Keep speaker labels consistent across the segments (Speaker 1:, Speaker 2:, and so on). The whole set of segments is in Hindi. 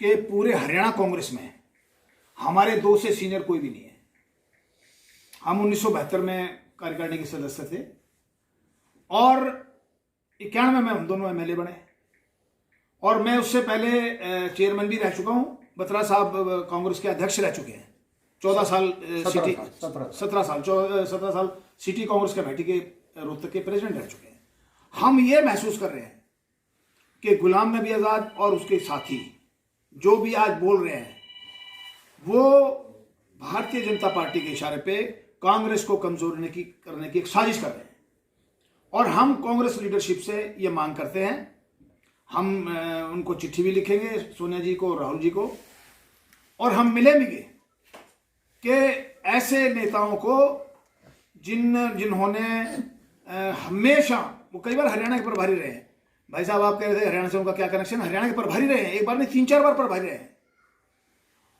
Speaker 1: कि पूरे हरियाणा कांग्रेस में हमारे दो से सीनियर कोई भी नहीं है। हम 1972 में कार्यकारिणी के सदस्य थे और 91 में हम दोनों एमएलए बने और मैं उससे पहले चेयरमैन भी रह चुका हूं। बत्रा साहब कांग्रेस के अध्यक्ष रह चुके हैं 14 साल, 17 साल सिटी कांग्रेस कमेटी के रोहतक के प्रेसिडेंट रह चुके हैं। हम ये महसूस कर रहे हैं कि गुलाम नबी आज़ाद और उसके साथी जो भी आज बोल रहे हैं वो भारतीय जनता पार्टी के इशारे पे कांग्रेस को कमजोर करने की एक साजिश कर रहे हैं और हम कांग्रेस लीडरशिप से ये मांग करते हैं। हम उनको चिट्ठी भी लिखेंगे, सोनिया जी को, राहुल जी को, और हम मिलेंगे कि ऐसे नेताओं को जिन्होंने हमेशा, वो कई बार हरियाणा के प्रभारी रहे हैं। भाई साहब आप कह रहे थे हरियाणा से उनका क्या कनेक्शन, हरियाणा के प्रभारी रहे हैं, एक बार नहीं 3-4 बार प्रभारी रहे हैं।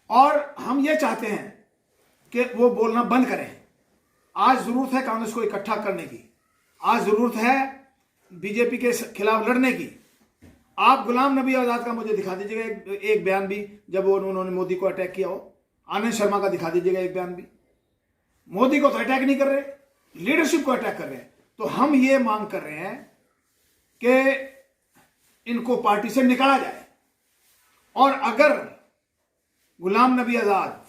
Speaker 1: और हम ये चाहते हैं कि वो बोलना बंद करें। आज जरूरत है कांग्रेस को इकट्ठा करने की, आज जरूरत है बीजेपी के खिलाफ लड़ने की। आप गुलाम नबी आजाद का मुझे दिखा दीजिएगा एक बयान भी, जब उन्होंने मोदी को अटैक किया हो। आनंद शर्मा का दिखा दीजिएगा एक बयान भी। मोदी को तो अटैक नहीं कर रहे, लीडरशिप को अटैक कर रहे हैं। तो हम ये मांग कर रहे हैं कि इनको पार्टी से निकाला जाए और अगर गुलाम नबी आजाद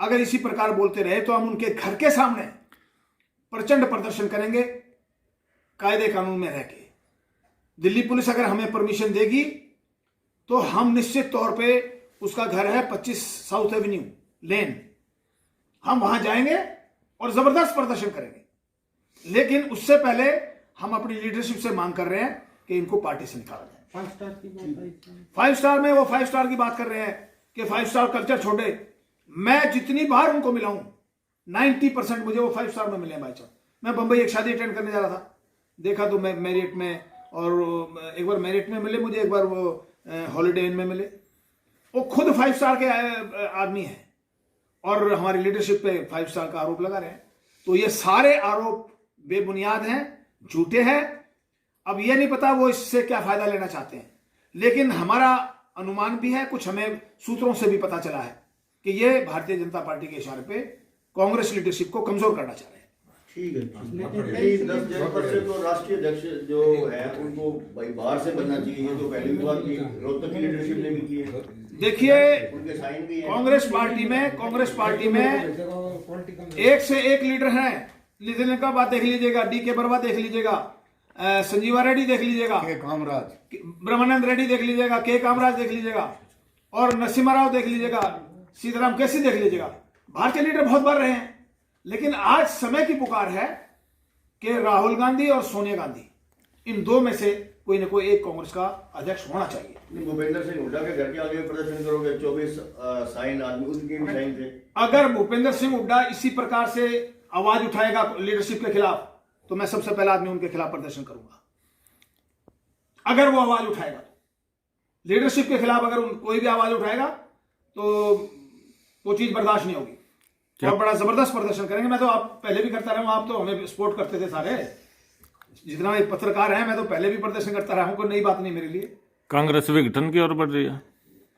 Speaker 1: अगर इसी प्रकार बोलते रहे तो हम उनके घर के सामने प्रचंड प्रदर्शन करेंगे कायदे कानून में रह के। दिल्ली पुलिस अगर हमें परमिशन देगी तो हम निश्चित तौर पे, उसका घर है 25 साउथ एवेन्यू लेन, हम वहां जाएंगे और जबरदस्त प्रदर्शन करेंगे। लेकिन उससे पहले हम अपनी लीडरशिप से मांग कर रहे हैं कि इनको पार्टी से निकाला जाए। 5 स्टार में वो 5 स्टार की बात कर रहे हैं कि 5 स्टार कल्चर छोड़े। मैं जितनी बार उनको मिला हूं 90% मुझे वो 5 स्टार में मिले भाई साहब। मैं बंबई एक शादी अटेंड करने जा रहा था, देखा तो मैं मेरिट में, और एक बार मेरिट में मिले मुझे, एक बार वो हॉलीडे इन में मिले। वो खुद 5 स्टार के आदमी हैं और हमारी लीडरशिप पे 5 स्टार का आरोप लगा रहे हैं। तो ये सारे आरोप बेबुनियाद हैं, झूठे हैं। अब ये नहीं पता वो इससे क्या फायदा लेना चाहते हैं, लेकिन हमारा अनुमान भी है, कुछ हमें सूत्रों से भी पता चला है कि ये भारतीय जनता पार्टी के इशारे पे कांग्रेस लीडरशिप को कमजोर करना चाह रहे हैं।
Speaker 2: ठीक है, 10 जनपद से तो राष्ट्रीय अध्यक्ष जो है उनको भाई बाहर से बनना चाहिए। ये तो पहले भी बात की रोहतक की लीडरशिप ने भी की है।
Speaker 1: देखिए
Speaker 2: उनके साइन भी है।
Speaker 1: कांग्रेस पार्टी में एक से एक लीडर हैं। नितिन का बात देख लीजिएगा, DK बरवा देख लीजिएगा, संजीवा रेड्डी देख लीजिएगा, ब्रह्मानंद रेड्डी देख लीजिएगा, के कामराज देख लीजिएगा, और नरसिम्हा राव देख लीजिएगा, सीताराम केसी देख लीजिएगा। भारतीय लीडर बहुत बार रहे हैं, लेकिन आज समय की पुकार है कि राहुल गांधी और सोनिया गांधी, इन दो में से कोई ना कोई एक कांग्रेस का अध्यक्ष होना चाहिए।
Speaker 2: भूपेंद्र सिंह हुड्डा के घर के आगे प्रदर्शन करोगे, 24 साइन आदमी, उनके भी साइन थे।
Speaker 1: अगर भूपेंद्र सिंह हुड्डा इसी प्रकार से आवाज उठाएगा लीडरशिप के खिलाफ तो मैं सबसे पहला आदमी उनके खिलाफ प्रदर्शन करूंगा। अगर वो आवाज उठाएगा, लीडरशिप के खिलाफ अगर कोई भी आवाज उठाएगा तो वो चीज बर्दाश्त नहीं होगी। और बड़ा जबरदस्त प्रदर्शन करेंगे। मैं तो आप पहले भी करता रहा हूं, आप तो हमें सपोर्ट करते थे सारे, जितना भी पत्रकार हैं। मैं तो पहले भी प्रदर्शन करता रहा हूं, कोई नई बात नहीं मेरे लिए।
Speaker 3: कांग्रेस विघटन की ओर बढ़ रही है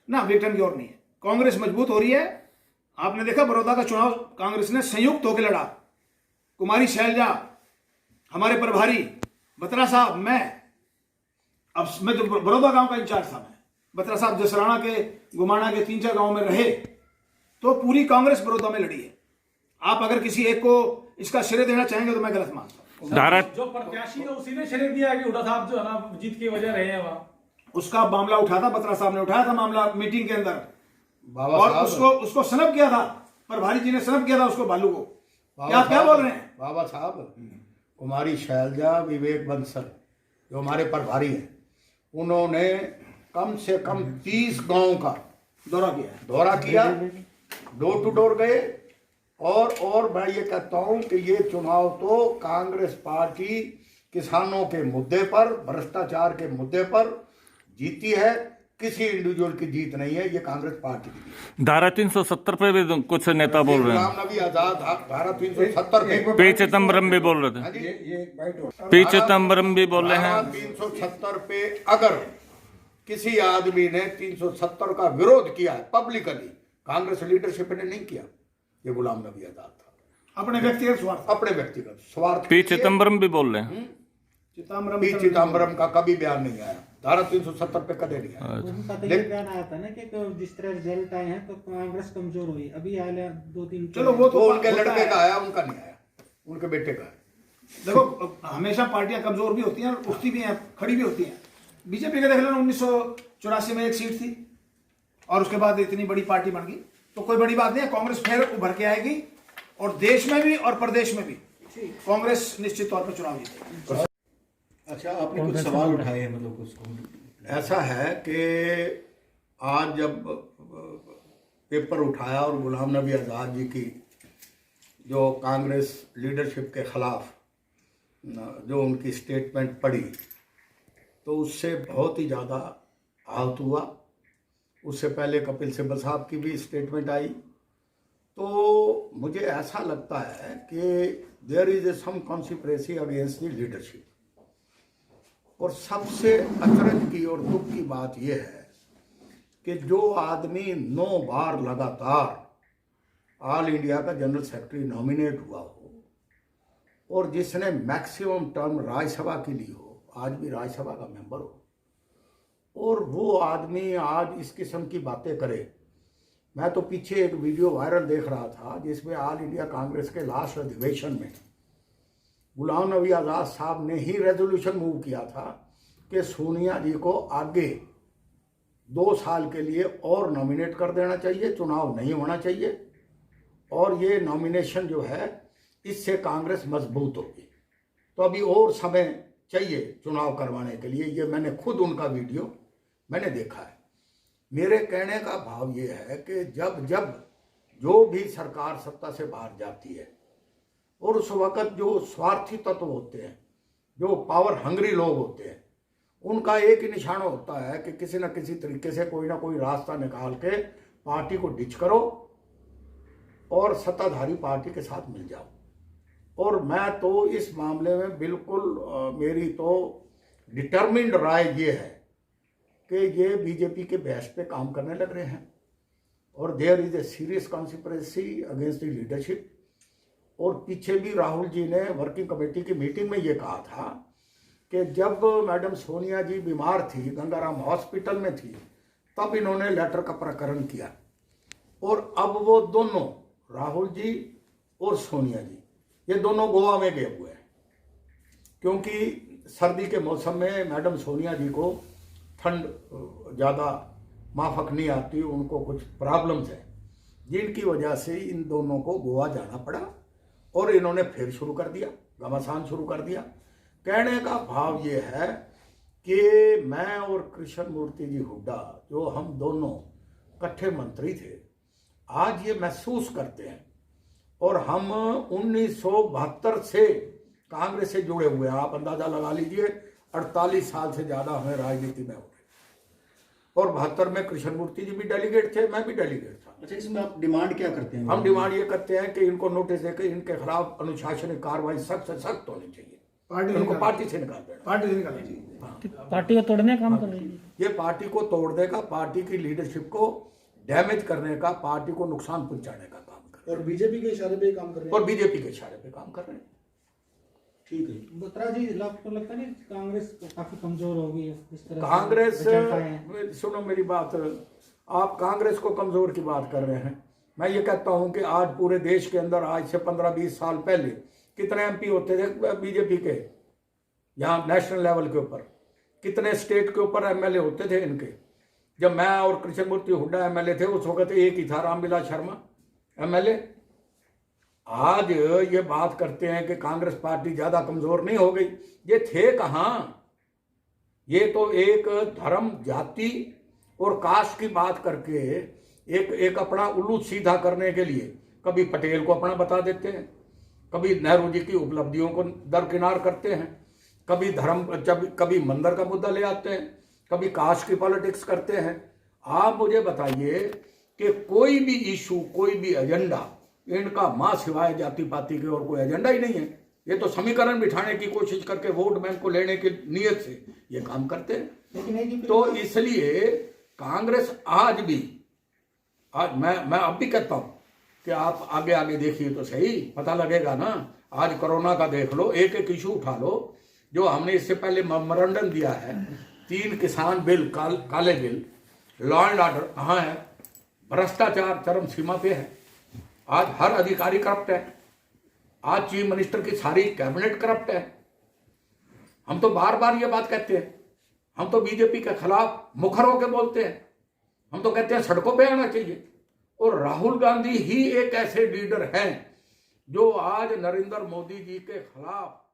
Speaker 1: ना, विघटन की ओर नहीं है। कांग्रेस मजबूत हो रही है। आपने देखा बड़ौदा का चुनाव कांग्रेस ने संयुक्त होकर लड़ा। कुमारी शैलजा, हमारे प्रभारी बत्रा साहब, मैं तो बड़ौदा गांव का इंचार्ज था। मैं बत्रा साहब जसराना के, गुमाना के 3-4 गांव में रहे, तो पूरी कांग्रेस बड़ौदा में लड़ी है। आप अगर किसी एक को इसका श्रेय देना चाहेंगे तो मैं गलत मानता हूं।
Speaker 4: जो प्रत्याशी है उसी ने श्रेय दिया है कि हुड्डा साहब जो है ना जीत की वजह रहे हैं वहां। उसका
Speaker 1: मामला उठा था, बत्रा साहब ने उठाया था मामला मीटिंग के अंदर, और उसको सनब किया था, प्रभारी जी ने सनब किया था उसको, भालू को। क्या बोल रहे हैं
Speaker 5: बाबा साहब? कुमारी शैलजा, विवेक बंसल जो हमारे प्रभारी हैं, उन्होंने कम से कम 30 गांव का दौरा किया, डोर टू डोर गए। और मैं ये कहता हूं कि ये चुनाव तो कांग्रेस पार्टी किसानों के मुद्दे पर, भ्रष्टाचार के मुद्दे पर जीती है। किसी इंडिविजुअल की जीत नहीं है, ये कांग्रेस पार्टी की जीत।
Speaker 3: धारा 370 पे भी कुछ नेता बोल रहे हैं।
Speaker 5: गुलाम नबी आजाद धारा 370 पे
Speaker 3: पी चिदम्बरम भी बोल रहे थे। पी चिदम्बरम भी बोल रहे हैं
Speaker 5: 370 पे अगर किसी आदमी ने 370 का विरोध किया है पब्लिकली, कांग्रेस लीडरशिप ने नहीं किया। ये गुलाम नबी आजाद था,
Speaker 1: अपने व्यक्तिगत स्वार्थ,
Speaker 5: अपने व्यक्तिगत स्वार्थ
Speaker 3: पी
Speaker 5: के लिए।
Speaker 3: चिदम्बरम भी बोल रहे हैं।
Speaker 1: चिदम्बरम
Speaker 5: पी चिदम्बरम का कभी बयान नहीं आया, धारा 370 पे कदे नहीं आया।
Speaker 6: उनका तो ये बयान आया था ना कि जिस तरह रिजल्ट आए हैं तो कांग्रेस कमजोर हुई, अभी आया 2-3।
Speaker 1: चलो वो
Speaker 5: तो उनके
Speaker 1: होता
Speaker 5: लड़के
Speaker 1: है।
Speaker 5: का आया, उनका नहीं आया, उनके बेटे का है।
Speaker 1: देखो हमेशा पार्टियां कमजोर भी होती हैं और उठती भी हैं, खड़ी भी होती हैं। बीजेपी के देख लो 1984 में एक सीट थी और उसके बाद इतनी बड़ी पार्टी बन गई, तो कोई बड़ी बात नहीं है। कांग्रेस फिर उभर के आएगी और देश में भी और प्रदेश में भी कांग्रेस निश्चित तौर पर चुनाव जीतेगी।
Speaker 2: अच्छा, आपने कुछ सवाल उठाए हैं, मतलब कुछ
Speaker 5: ऐसा है कि आज जब पेपर उठाया और गुलाम नबी आज़ाद जी की जो कांग्रेस लीडरशिप के खिलाफ जो उनकी स्टेटमेंट पढ़ी, तो उससे बहुत ही ज़्यादा आहत हुआ। उससे पहले कपिल सिब्बल साहब की भी स्टेटमेंट आई, तो मुझे ऐसा लगता है कि there is a some conspiracy against the leadership. और सबसे अचरज की और दुख की बात यह है कि जो आदमी 9 बार लगातार ऑल इंडिया का जनरल सेक्रेटरी नॉमिनेट हुआ हो और जिसने मैक्सिमम टर्म राज्यसभा की ली हो, आज भी राज्यसभा का मेंबर हो, और वो आदमी आज इस किस्म की बातें करे। मैं तो पीछे एक वीडियो वायरल देख रहा था जिसमें ऑल इंडिया कांग्रेस के लास्ट अधिवेशन में गुलाम नबी आज़ाद साहब ने ही रेजोल्यूशन मूव किया था कि सोनिया जी को आगे 2 साल के लिए और नॉमिनेट कर देना चाहिए, चुनाव नहीं होना चाहिए, और ये नॉमिनेशन जो है इससे कांग्रेस मजबूत होगी। तो अभी और समय चाहिए चुनाव करवाने के लिए। ये मैंने खुद उनका वीडियो मैंने देखा है। मेरे कहने का भाव ये है कि जब जब जो भी सरकार सत्ता से बाहर जाती है और उस वक़्त जो स्वार्थी तत्व होते हैं, जो पावर हंग्री लोग होते हैं, उनका एक ही निशाना होता है कि किसी न किसी तरीके से कोई ना कोई रास्ता निकाल के पार्टी को डिच करो और सत्ताधारी पार्टी के साथ मिल जाओ। और मैं तो इस मामले में बिल्कुल मेरी तो डिटर्मिन्ड राय ये है कि ये बीजेपी के बेस्ट पे काम करने लग रहे हैं और there is a serious conspiracy against the leadership. और पीछे भी राहुल जी ने वर्किंग कमेटी की मीटिंग में ये कहा था कि जब मैडम सोनिया जी बीमार थी, गंगाराम हॉस्पिटल में थी, तब इन्होंने लेटर का प्रकरण किया। और अब वो दोनों राहुल जी और सोनिया जी ये दोनों गोवा में गए हुए हैं, क्योंकि सर्दी के मौसम में मैडम सोनिया जी को ठंड ज़्यादा माफक नहीं आती, उनको कुछ प्रॉब्लम्स हैं जिनकी वजह से इन दोनों को गोवा जाना पड़ा और इन्होंने फिर शुरू कर दिया, घमासान शुरू कर दिया। कहने का भाव ये है कि मैं और कृष्ण मूर्ति जी हुड्डा, जो हम दोनों इकट्ठे मंत्री थे, आज ये महसूस करते हैं। और हम 1972 से कांग्रेस से जुड़े हुए हैं। आप अंदाजा लगा लीजिए 48 साल से ज़्यादा हमें राजनीति में हो गए। और 72 में कृष्ण मूर्ति जी भी डेलीगेट थे, मैं भी डेलीगेट था।
Speaker 2: अच्छा, इसमें आप डिमांड क्या करते हैं?
Speaker 5: हम डिमांड ये करते हैं कि इनको नोटिस देकर इनके खिलाफ अनुशासनिक कार्रवाई सख्त से सख्त होनी चाहिए, इनको पार्टी से निकाल देना।
Speaker 1: पार्टी से निकालनी चाहिए।
Speaker 6: पार्टी को तोड़ने का काम कर रही है।
Speaker 5: ये पार्टी को तोड़ देगा, पार्टी की लीडरशिप को डैमेज करने का, पार्टी को नुकसान पहुंचाने का काम कर,
Speaker 2: और बीजेपी के इशारे पे काम कर रहे हैं।
Speaker 5: और बीजेपी के इशारे पे काम कर रहे हैं।
Speaker 2: ठीक है।
Speaker 6: बत्रा जी, आपको लगता नहीं कांग्रेस काफी कमजोर हो गई है इस तरह से
Speaker 5: कांग्रेस,
Speaker 6: रिजल्ट आए हैं?
Speaker 5: सुनो मेरी बात, आप कांग्रेस को कमजोर की बात कर रहे हैं। मैं ये कहता हूं कि आज पूरे देश के अंदर आज से 15-20 साल पहले कितने एमपी होते थे बीजेपी के, यहाँ नेशनल लेवल के ऊपर कितने स्टेट के ऊपर एमएलए होते थे इनके। जब मैं और कृष्ण मूर्ति हुड्डा एमएलए थे उस वक्त एक ही था, रामविलास शर्मा एमएलए। आज ये बात करते हैं कि कांग्रेस पार्टी ज्यादा कमजोर नहीं हो गई, ये थे कहाँ। ये तो एक धर्म, जाति और कास्ट की बात करके एक अपना उल्लू सीधा करने के लिए कभी पटेल को अपना बता देते हैं, कभी नेहरू जी की उपलब्धियों को दरकिनार करते हैं, कभी धर्म, कभी मंदिर का मुद्दा ले आते हैं, कभी कास्ट की पॉलिटिक्स करते हैं। आप मुझे बताइए कि कोई भी इशू, कोई भी एजेंडा इनका मां सिवाय जाति पाति के और कोई एजेंडा ही नहीं है। ये तो समीकरण बिठाने की कोशिश करके वोट बैंक को लेने की नीयत से ये काम करते हैं।
Speaker 6: लेकिन एक ही
Speaker 5: तो इसलिए कांग्रेस आज भी, आज मैं अब भी कहता हूं कि आप आगे आगे देखिए तो सही, पता लगेगा ना। आज कोरोना का देख लो, एक एक इशू उठा लो, जो हमने इससे पहले मेमोरेंडम दिया है, 3 किसान बिल, काले बिल, लॉ एंड ऑर्डर कहाँ है, भ्रष्टाचार चरम सीमा पे है। आज हर अधिकारी करप्ट है, आज चीफ मिनिस्टर की सारी कैबिनेट करप्ट है। हम तो बार बार ये बात कहते हैं, हम तो बीजेपी के खिलाफ मुखर होकर बोलते हैं, हम तो कहते हैं सड़कों पे आना चाहिए। और राहुल गांधी ही एक ऐसे लीडर हैं जो आज नरेंद्र मोदी जी के खिलाफ